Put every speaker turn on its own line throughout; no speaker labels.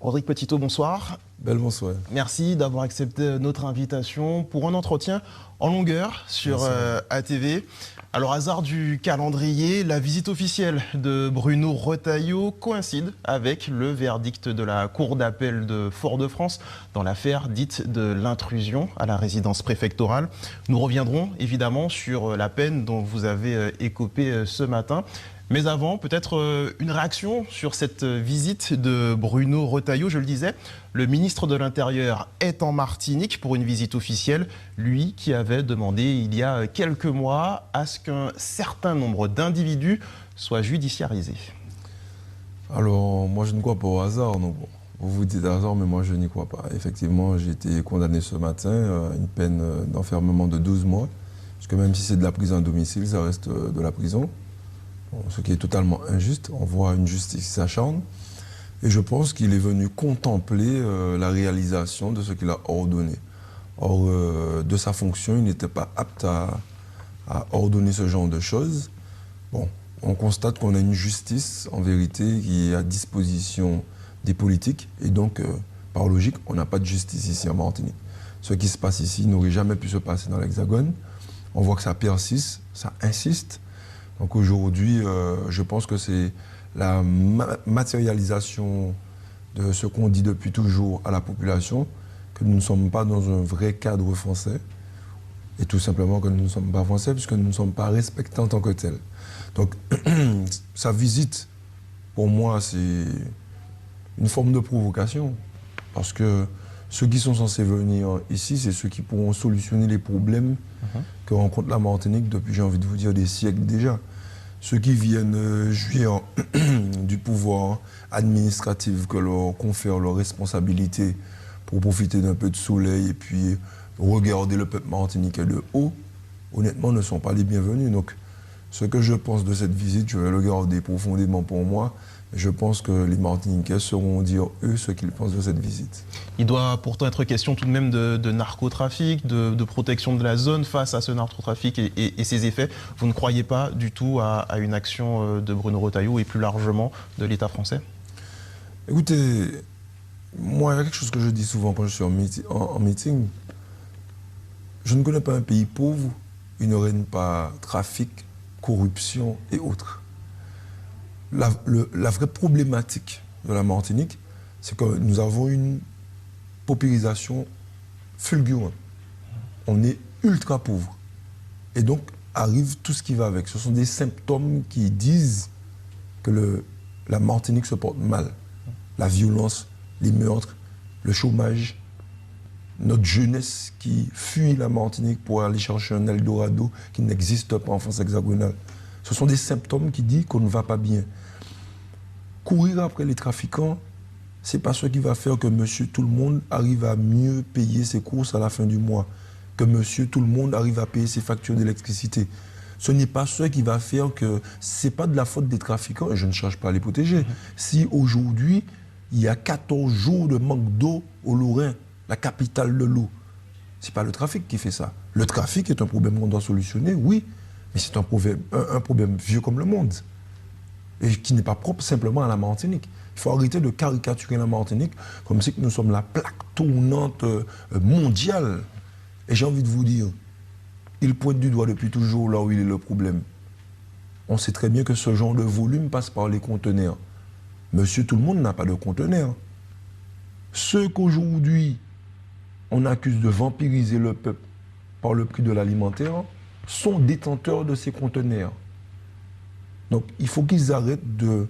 Rodrigue Petitot, bonsoir.
Bonsoir.
Merci d'avoir accepté notre invitation pour un entretien en longueur sur ATV. Alors, hasard du calendrier, la visite officielle de Bruno Retailleau coïncide avec le verdict de la Cour d'appel de Fort-de-France dans l'affaire dite de l'intrusion à la résidence préfectorale. Nous reviendrons évidemment sur la peine dont vous avez écopé ce matin. Mais avant, peut-être une réaction sur cette visite de Bruno Retailleau. Je le disais, le ministre de l'Intérieur est en Martinique pour une visite officielle. Lui qui avait demandé il y a quelques mois à ce qu'un certain nombre d'individus soient judiciarisés.
Alors, moi je ne crois pas au hasard. Donc, vous vous dites hasard, mais moi je n'y crois pas. Effectivement, j'ai été condamné ce matin à une peine d'enfermement de 12 mois. Parce que même si c'est de la prison à domicile, ça reste de la prison. Bon, ce qui est totalement injuste. On voit une justice qui s'acharne. Et je pense qu'il est venu contempler la réalisation de ce qu'il a ordonné. Or, de sa fonction, il n'était pas apte à ordonner ce genre de choses. Bon, on constate qu'on a une justice, en vérité, qui est à disposition des politiques. Et donc, par logique, on n'a pas de justice ici en Martinique. Ce qui se passe ici n'aurait jamais pu se passer dans l'Hexagone. On voit que ça persiste, ça insiste. Donc aujourd'hui, je pense que c'est la matérialisation de ce qu'on dit depuis toujours à la population, que nous ne sommes pas dans un vrai cadre français, et tout simplement que nous ne sommes pas français, puisque nous ne sommes pas respectés en tant que tels. Donc sa visite, pour moi, c'est une forme de provocation, parce que ceux qui sont censés venir ici, c'est ceux qui pourront solutionner les problèmes que rencontre la Martinique depuis, j'ai envie de vous dire, des siècles déjà. Ceux qui viennent jouir du pouvoir administratif que leur confère leur responsabilité pour profiter d'un peu de soleil et puis regarder le peuple martiniquais de haut, honnêtement, ne sont pas les bienvenus. Donc, ce que je pense de cette visite, je vais le garder profondément pour moi. Je pense que les Martiniquais sauront dire, eux, ce qu'ils pensent de cette visite.
Il doit pourtant être question tout de même de narcotrafic, de protection de la zone face à ce narcotrafic et ses effets. Vous ne croyez pas du tout à une action de Bruno Retailleau et plus largement de l'État français?
Écoutez, moi, il y a quelque chose que je dis souvent quand je suis en meeting. Je ne connais pas un pays pauvre où il ne règne pas trafic, corruption et autres. La vraie problématique de la Martinique, c'est que nous avons une paupérisation fulgurante. On est ultra pauvre. Et donc, arrive tout ce qui va avec. Ce sont des symptômes qui disent que la Martinique se porte mal. La violence, les meurtres, le chômage, notre jeunesse qui fuit la Martinique pour aller chercher un Eldorado qui n'existe pas en France hexagonale. Ce sont des symptômes qui disent qu'on ne va pas bien. Courir après les trafiquants, ce n'est pas ce qui va faire que monsieur tout le monde arrive à mieux payer ses courses à la fin du mois, que monsieur tout le monde arrive à payer ses factures d'électricité. Ce n'est pas ce qui va faire que ce n'est pas de la faute des trafiquants, et je ne cherche pas à les protéger. Si aujourd'hui, il y a 14 jours de manque d'eau au Lorrain, la capitale de l'eau, ce n'est pas le trafic qui fait ça. Le trafic est un problème qu'on doit solutionner, oui, mais c'est un problème vieux comme le monde et qui n'est pas propre simplement à la Martinique. Il faut arrêter de caricaturer la Martinique comme si nous sommes la plaque tournante mondiale. Et j'ai envie de vous dire, il pointe du doigt depuis toujours là où il est le problème. On sait très bien que ce genre de volume passe par les conteneurs. Monsieur tout le monde n'a pas de conteneurs. Ceux qu'aujourd'hui on accuse de vampiriser le peuple par le prix de l'alimentaire sont détenteurs de ces conteneurs. Donc il faut qu'ils arrêtent de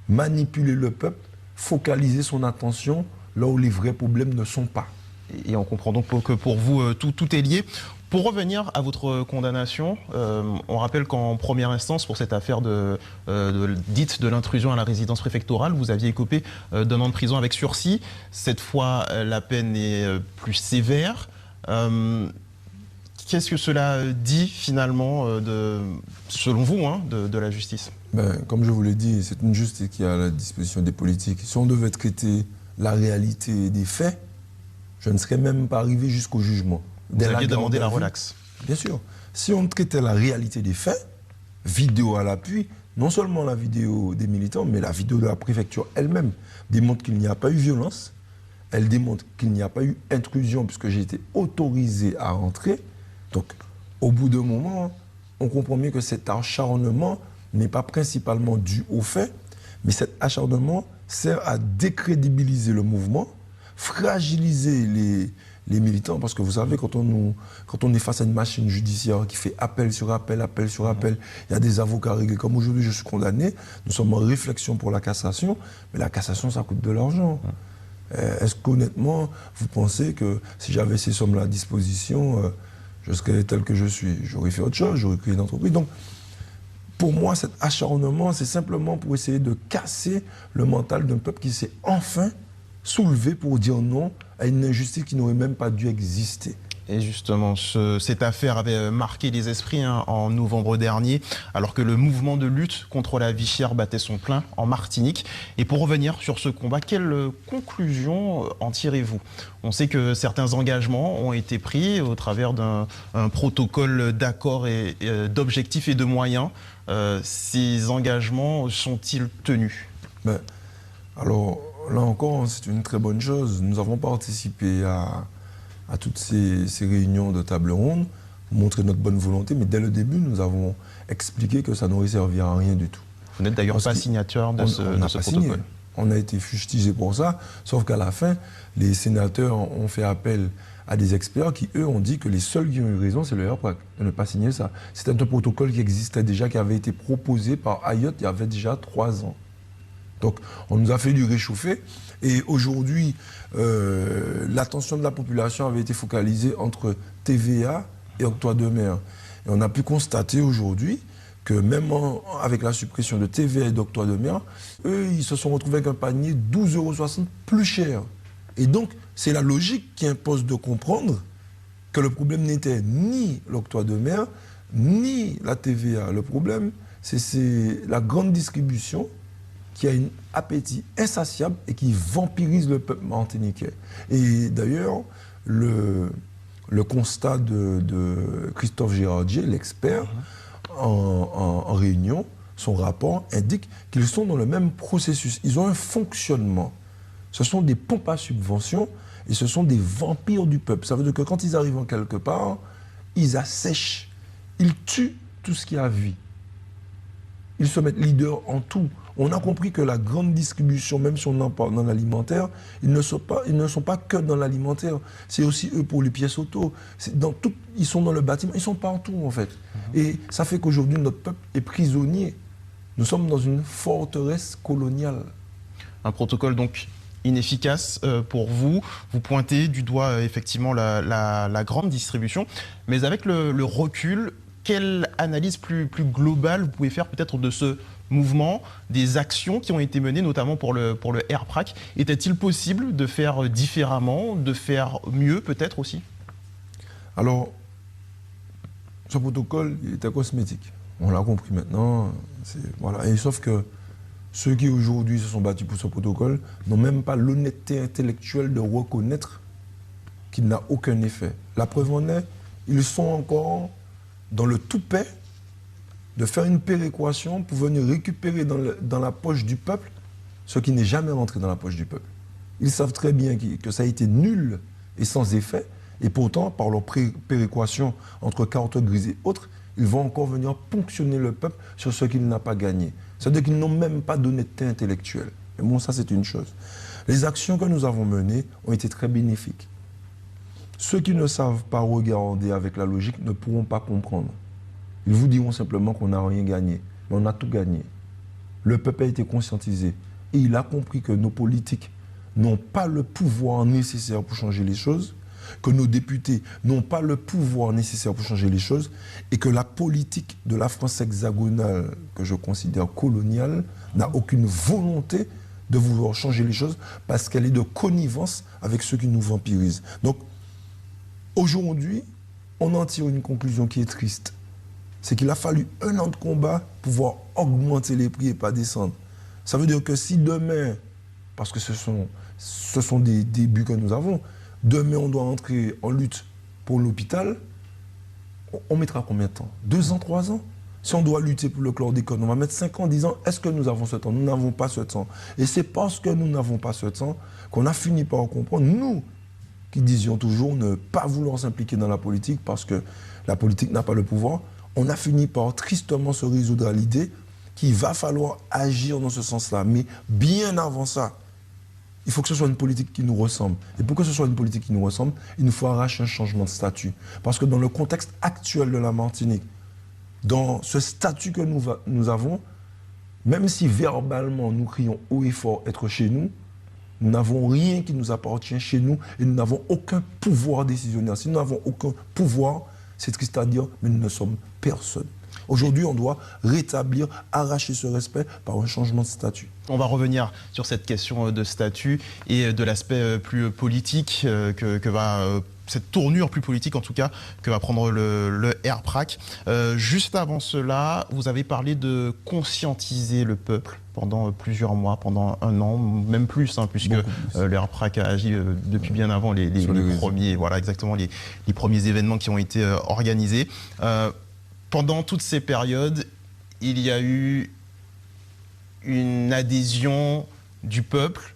manipuler le peuple, focaliser son attention là où les vrais problèmes ne sont pas.
Et on comprend donc que pour vous, tout est lié. Pour revenir à votre condamnation, on rappelle qu'en première instance, pour cette affaire dite de l'intrusion à la résidence préfectorale, vous aviez écopé d'un an de prison avec sursis. Cette fois, la peine est plus sévère. Qu'est-ce que cela dit finalement, selon vous, de la justice?
Comme je vous l'ai dit, c'est une justice qui est à la disposition des politiques. Si on devait traiter la réalité des faits, je ne serais même pas arrivé jusqu'au jugement.
Vous aviez demandé la relaxe.
Bien sûr. Si on traitait la réalité des faits, vidéo à l'appui, non seulement la vidéo des militants, mais la vidéo de la préfecture elle-même démontre qu'il n'y a pas eu violence. Elle démontre qu'il n'y a pas eu intrusion puisque j'ai été autorisé à rentrer. Donc, au bout d'un moment, on comprend mieux que cet acharnement n'est pas principalement dû au fait, mais cet acharnement sert à décrédibiliser le mouvement, fragiliser les militants, parce que vous savez, quand on est face à une machine judiciaire qui fait appel sur appel, appel sur appel, il y a des avocats réglés. Comme aujourd'hui, je suis condamné, nous sommes en réflexion pour la cassation, mais la cassation, ça coûte de l'argent. Est-ce qu'honnêtement, vous pensez que si j'avais ces sommes-là à disposition, je serais tel que je suis? J'aurais fait autre chose, j'aurais créé une entreprise. Donc, pour moi, cet acharnement, c'est simplement pour essayer de casser le mental d'un peuple qui s'est enfin soulevé pour dire non à une injustice qui n'aurait même pas dû exister.
Et justement, cette affaire avait marqué les esprits en novembre dernier, alors que le mouvement de lutte contre la vie chère battait son plein en Martinique. Et pour revenir sur ce combat, quelle conclusion en tirez-vous? On sait que certains engagements ont été pris au travers d'un protocole d'accords et d'objectifs et de moyens. Ces engagements sont-ils tenus?
Alors, là encore, c'est une très bonne chose. Nous avons participé à toutes ces réunions de table ronde, montrer notre bonne volonté, mais dès le début, nous avons expliqué que ça n'aurait servi à rien du tout.
Vous n'êtes d'ailleurs pas signateur de ce protocole.
On a été fustigé pour ça, sauf qu'à la fin, les sénateurs ont fait appel à des experts qui, eux, ont dit que les seuls qui ont eu raison, c'est le RPRAC, de ne pas signer ça. C'était un protocole qui existait déjà, qui avait été proposé par Ayotte il y avait déjà 3 ans. Donc, on nous a fait du réchauffer. Et aujourd'hui, l'attention de la population avait été focalisée entre TVA et octroi de mer. Et on a pu constater aujourd'hui que même avec la suppression de TVA et d'octroi de mer, eux, ils se sont retrouvés avec un panier 12,60 € plus cher. Et donc, c'est la logique qui impose de comprendre que le problème n'était ni l'octroi de mer, ni la TVA. Le problème, c'est la grande distribution qui a un appétit insatiable et qui vampirise le peuple martiniquais. Et d'ailleurs, le constat de Christophe Gérardier, l'expert, en réunion, son rapport indique qu'ils sont dans le même processus. Ils ont un fonctionnement. Ce sont des pompes à subvention et ce sont des vampires du peuple. Ça veut dire que quand ils arrivent en quelque part, ils assèchent, ils tuent tout ce qui a vie. Ils se mettent leaders en tout. On a compris que la grande distribution, même si on en parle dans l'alimentaire, ils ne sont pas que dans l'alimentaire. C'est aussi eux pour les pièces auto. Ils sont dans le bâtiment, ils sont partout en fait. Et ça fait qu'aujourd'hui, notre peuple est prisonnier. Nous sommes dans une forteresse coloniale.
Un protocole donc inefficace pour vous. Vous pointez du doigt effectivement la grande distribution. Mais avec le recul, quelle analyse plus globale vous pouvez faire peut-être de ce mouvement, des actions qui ont été menées, notamment pour le RPRAC? Était-il possible de faire différemment, de faire mieux peut-être aussi?
Alors, ce protocole, il était cosmétique. On l'a compris maintenant. Voilà. Et sauf que ceux qui aujourd'hui se sont battus pour ce protocole n'ont même pas l'honnêteté intellectuelle de reconnaître qu'il n'a aucun effet. La preuve en est, ils sont encore dans le toupet de faire une péréquation pour venir récupérer dans la poche du peuple ce qui n'est jamais rentré dans la poche du peuple. Ils savent très bien que ça a été nul et sans effet, et pourtant, par leur péréquation entre carte grise et autres, ils vont encore venir ponctionner le peuple sur ce qu'il n'a pas gagné. C'est-à-dire qu'ils n'ont même pas d'honnêteté intellectuelle. Et bon, ça c'est une chose. Les actions que nous avons menées ont été très bénéfiques. Ceux qui ne savent pas regarder avec la logique ne pourront pas comprendre. Ils vous diront simplement qu'on n'a rien gagné, mais on a tout gagné. Le peuple a été conscientisé et il a compris que nos politiques n'ont pas le pouvoir nécessaire pour changer les choses, que nos députés n'ont pas le pouvoir nécessaire pour changer les choses et que la politique de la France hexagonale, que je considère coloniale, n'a aucune volonté de vouloir changer les choses parce qu'elle est de connivence avec ceux qui nous vampirisent. Donc, aujourd'hui, on en tire une conclusion qui est triste. C'est qu'il a fallu 1 an de combat pour pouvoir augmenter les prix et pas descendre. Ça veut dire que si demain, parce que ce sont des débuts que nous avons, demain on doit entrer en lutte pour l'hôpital, on mettra combien de temps? 2 ans, 3 ans? Si on doit lutter pour le chlordécone, on va mettre 5 ans en disant est-ce que nous avons ce temps? Nous n'avons pas ce temps. Et c'est parce que nous n'avons pas ce temps qu'on a fini par comprendre, nous qui disions toujours ne pas vouloir s'impliquer dans la politique parce que la politique n'a pas le pouvoir, on a fini par tristement se résoudre à l'idée qu'il va falloir agir dans ce sens-là. Mais bien avant ça, il faut que ce soit une politique qui nous ressemble. Et pour que ce soit une politique qui nous ressemble, il nous faut arracher un changement de statut. Parce que dans le contexte actuel de la Martinique, dans ce statut que nous avons, même si verbalement nous crions haut et fort être chez nous, nous n'avons rien qui nous appartient chez nous et nous n'avons aucun pouvoir décisionnaire. Si nous n'avons aucun pouvoir, c'est triste à dire, mais nous ne sommes personne. Aujourd'hui, on doit rétablir, arracher ce respect par un changement de statut.
On va revenir sur cette question de statut et de l'aspect plus politique que va... cette tournure plus politique en tout cas que va prendre le RPRAC. Juste avant cela, vous avez parlé de conscientiser le peuple pendant plusieurs mois, pendant un an, même plus, hein, puisque le RPRAC a agi depuis bien avant les premiers, voilà, exactement, les premiers événements qui ont été organisés. Pendant toutes ces périodes, il y a eu une adhésion du peuple,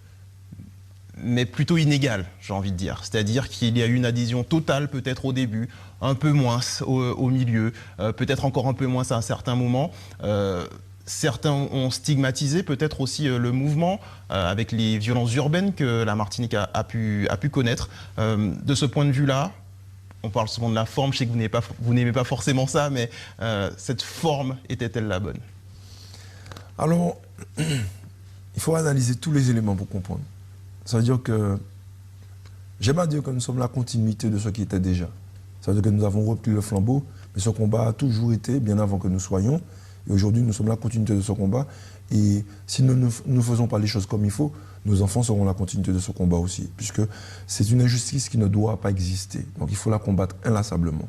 mais plutôt inégale, j'ai envie de dire. C'est-à-dire qu'il y a eu une adhésion totale peut-être au début, un peu moins au milieu, peut-être encore un peu moins à un certain moment. Certains ont stigmatisé peut-être aussi le mouvement avec les violences urbaines que la Martinique a pu connaître. De ce point de vue-là, on parle souvent de la forme, je sais que vous n'aimez pas forcément ça, mais cette forme était-elle la bonne?
Alors, il faut analyser tous les éléments pour comprendre. Ça veut dire que, j'aime à dire que nous sommes la continuité de ce qui était déjà. Ça veut dire que nous avons repris le flambeau, mais ce combat a toujours été, bien avant que nous soyons. Et aujourd'hui, nous sommes la continuité de ce combat. Et si nous ne faisons pas les choses comme il faut, nos enfants seront la continuité de ce combat aussi. Puisque c'est une injustice qui ne doit pas exister. Donc il faut la combattre inlassablement.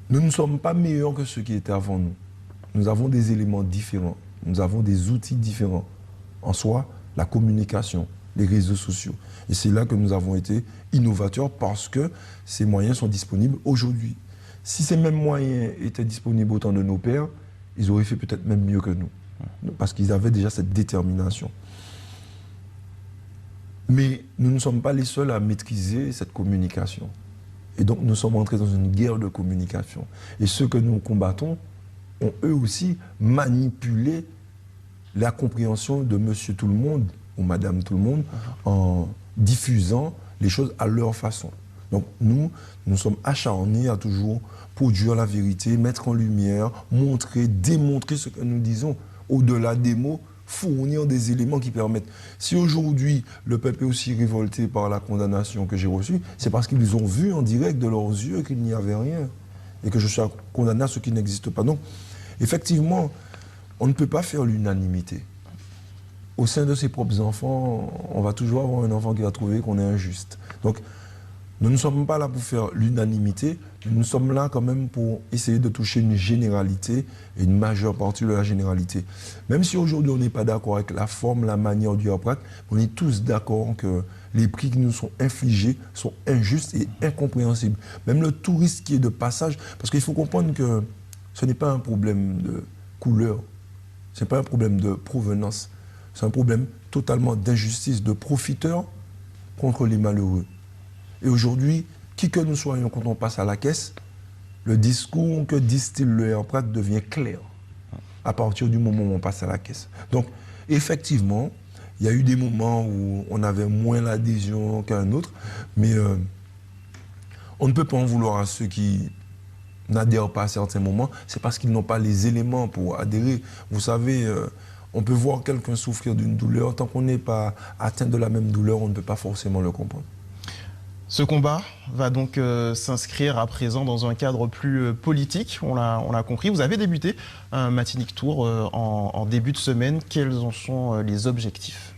Nous ne sommes pas meilleurs que ceux qui étaient avant nous. Nous avons des éléments différents. Nous avons des outils différents. En soi, la communication, les réseaux sociaux. Et c'est là que nous avons été innovateurs parce que ces moyens sont disponibles aujourd'hui. Si ces mêmes moyens étaient disponibles au temps de nos pères, ils auraient fait peut-être même mieux que nous. Parce qu'ils avaient déjà cette détermination. Mais nous ne sommes pas les seuls à maîtriser cette communication. Et donc nous sommes entrés dans une guerre de communication. Et ceux que nous combattons ont eux aussi manipulé la compréhension de Monsieur Tout-le-Monde ou Madame Tout-le-Monde en diffusant les choses à leur façon. Donc nous sommes acharnés à toujours produire la vérité, mettre en lumière, montrer, démontrer ce que nous disons. Au-delà des mots, fournir des éléments qui permettent. Si aujourd'hui le peuple est aussi révolté par la condamnation que j'ai reçue, c'est parce qu'ils ont vu en direct de leurs yeux qu'il n'y avait rien et que je suis condamné à ce qui n'existe pas. Donc, effectivement, on ne peut pas faire l'unanimité. Au sein de ses propres enfants, on va toujours avoir un enfant qui va trouver qu'on est injuste. Donc, nous ne sommes pas là pour faire l'unanimité, nous sommes là quand même pour essayer de toucher une généralité et une majeure partie de la généralité. Même si aujourd'hui on n'est pas d'accord avec la forme, la manière du RPRAC, on est tous d'accord que les prix qui nous sont infligés sont injustes et incompréhensibles. Même le touriste qui est de passage, parce qu'il faut comprendre que ce n'est pas un problème de couleur, ce n'est pas un problème de provenance, c'est un problème totalement d'injustice, de profiteurs contre les malheureux. Et aujourd'hui, qui que nous soyons quand on passe à la caisse, le discours que distille le RPRAC devient clair à partir du moment où on passe à la caisse. Donc, effectivement, il y a eu des moments où on avait moins l'adhésion qu'un autre, mais on ne peut pas en vouloir à ceux qui n'adhèrent pas à certains moments, c'est parce qu'ils n'ont pas les éléments pour adhérer. Vous savez, on peut voir quelqu'un souffrir d'une douleur, tant qu'on n'est pas atteint de la même douleur, on ne peut pas forcément le comprendre.
Ce combat va donc s'inscrire à présent dans un cadre plus politique, on l'a compris. Vous avez débuté un Martinique Tour en début de semaine. Quels en sont les objectifs?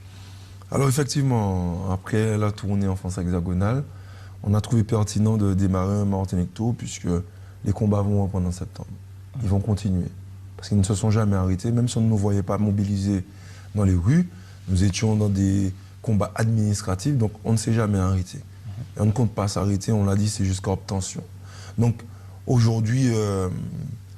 Alors effectivement, après la tournée en France hexagonale, on a trouvé pertinent de démarrer un Martinique Tour puisque les combats vont reprendre en septembre. Ils vont continuer parce qu'ils ne se sont jamais arrêtés. Même si on ne nous voyait pas mobilisés dans les rues, nous étions dans des combats administratifs, donc on ne s'est jamais arrêté. Et on ne compte pas s'arrêter, on l'a dit, c'est jusqu'à obtention. Donc aujourd'hui,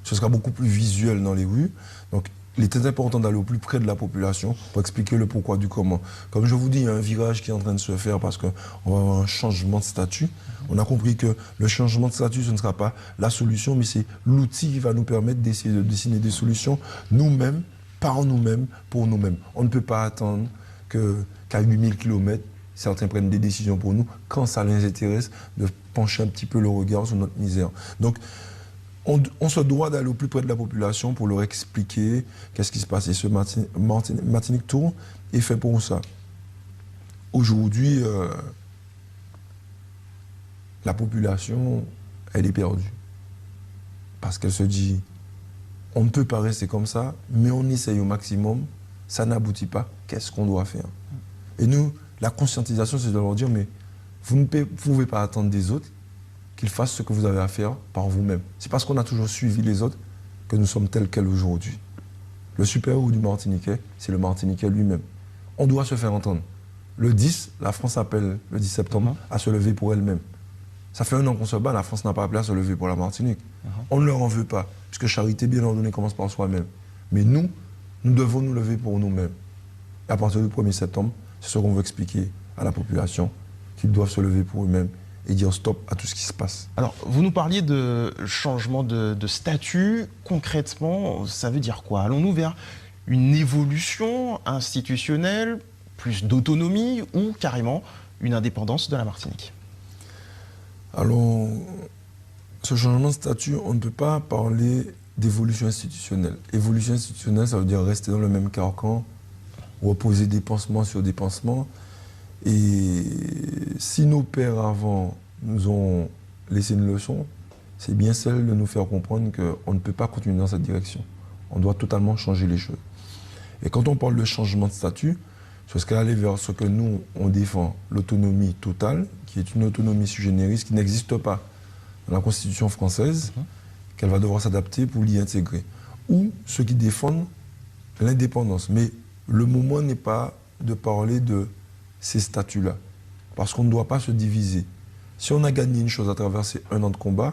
ce sera beaucoup plus visuel dans les rues. Donc, il est très important d'aller au plus près de la population pour expliquer le pourquoi du comment. Comme je vous dis, il y a un virage qui est en train de se faire parce qu'on va avoir un changement de statut. On a compris que le changement de statut, ce ne sera pas la solution, mais c'est l'outil qui va nous permettre d'essayer de dessiner des solutions nous-mêmes, par nous-mêmes, pour nous-mêmes. On ne peut pas attendre qu'à 8000 km, certains prennent des décisions pour nous quand ça les intéresse de pencher un petit peu le regard sur notre misère. Donc, on se doit d'aller au plus près de la population pour leur expliquer qu'est-ce qui se passe. Et ce Martinique Tour est fait pour ça. Aujourd'hui, la population, elle est perdue. Parce qu'elle se dit, on ne peut pas rester comme ça, mais on essaye au maximum, ça n'aboutit pas, qu'est-ce qu'on doit faire? Et nous, la conscientisation, c'est de leur dire, mais vous ne pouvez pas attendre des autres qu'ils fassent ce que vous avez à faire par vous-même. C'est parce qu'on a toujours suivi les autres que nous sommes tels quels aujourd'hui. Le super-héros du Martiniquais, c'est le Martiniquais lui-même. On doit se faire entendre. Le 10, la France appelle le 10 septembre à se lever pour elle-même. Ça fait 1 an qu'on se bat, la France n'a pas appelé à se lever pour la Martinique. On ne leur en veut pas, puisque charité bien ordonnée commence par soi-même. Mais nous devons nous lever pour nous-mêmes. Et à partir du 1er septembre, c'est ce qu'on veut expliquer à la population, qu'ils doivent se lever pour eux-mêmes et dire stop à tout ce qui se passe.
Alors, vous nous parliez de changement de statut. Concrètement, ça veut dire quoi? Allons-nous vers une évolution institutionnelle, plus d'autonomie ou carrément une indépendance de la Martinique?
Alors, ce changement de statut, on ne peut pas parler d'évolution institutionnelle. Évolution institutionnelle, ça veut dire rester dans le même carcan, reposer dépansement sur dépansement. Et si nos pères avant nous ont laissé une leçon, c'est bien celle de nous faire comprendre qu'on ne peut pas continuer dans cette direction. On doit totalement changer les choses. Et quand on parle de changement de statut, c'est ce qu'elle aller vers ce que nous, on défend, l'autonomie totale, qui est une autonomie sui generis qui n'existe pas dans la Constitution française, qu'elle va devoir s'adapter pour l'y intégrer. Ou ceux qui défendent l'indépendance. Mais le moment n'est pas de parler de ces statuts-là, parce qu'on ne doit pas se diviser. Si on a gagné une chose à travers ces 1 an de combat,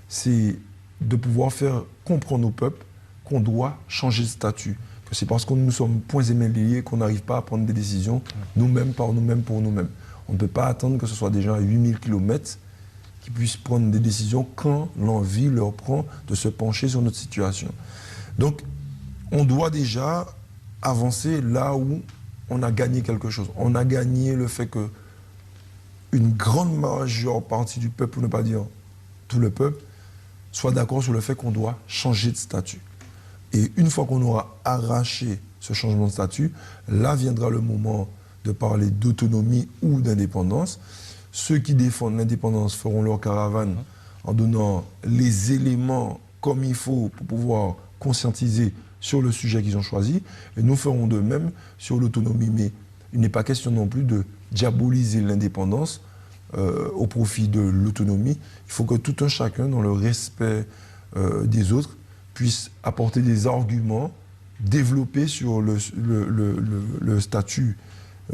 c'est de pouvoir faire comprendre au peuple qu'on doit changer de statut, que c'est parce que nous sommes poings et mains liés qu'on n'arrive pas à prendre des décisions nous-mêmes, par nous-mêmes, pour nous-mêmes. On ne peut pas attendre que ce soit des gens à 8000 km qui puissent prendre des décisions quand l'envie leur prend de se pencher sur notre situation. Donc, on doit déjà avancer là où on a gagné quelque chose. On a gagné le fait que une grande majeure partie du peuple, pour ne pas dire tout le peuple, soit d'accord sur le fait qu'on doit changer de statut. Et une fois qu'on aura arraché ce changement de statut, là viendra le moment de parler d'autonomie ou d'indépendance. Ceux qui défendent l'indépendance feront leur caravane en donnant les éléments comme il faut pour pouvoir conscientiser sur le sujet qu'ils ont choisi, et nous ferons de même sur l'autonomie. Mais il n'est pas question non plus de diaboliser l'indépendance au profit de l'autonomie. Il faut que tout un chacun, dans le respect des autres, puisse apporter des arguments développés sur le statut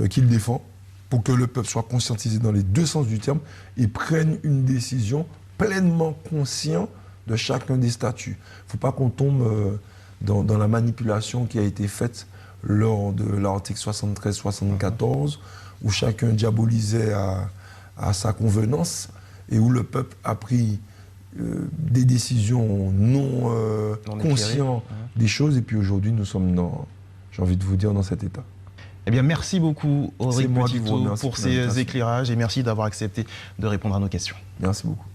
qu'il défend, pour que le peuple soit conscientisé dans les 2 sens du terme et prenne une décision pleinement conscient de chacun des statuts. Il ne faut pas qu'on tombe dans la manipulation qui a été faite lors de l'article 73-74, où chacun diabolisait à sa convenance et où le peuple a pris des décisions non conscientes des choses. Et puis aujourd'hui, nous sommes j'ai envie de vous dire, dans cet état.
Eh bien, merci beaucoup, Auric Petitot, pour ces éclairages et merci d'avoir accepté de répondre à nos questions.
Merci beaucoup.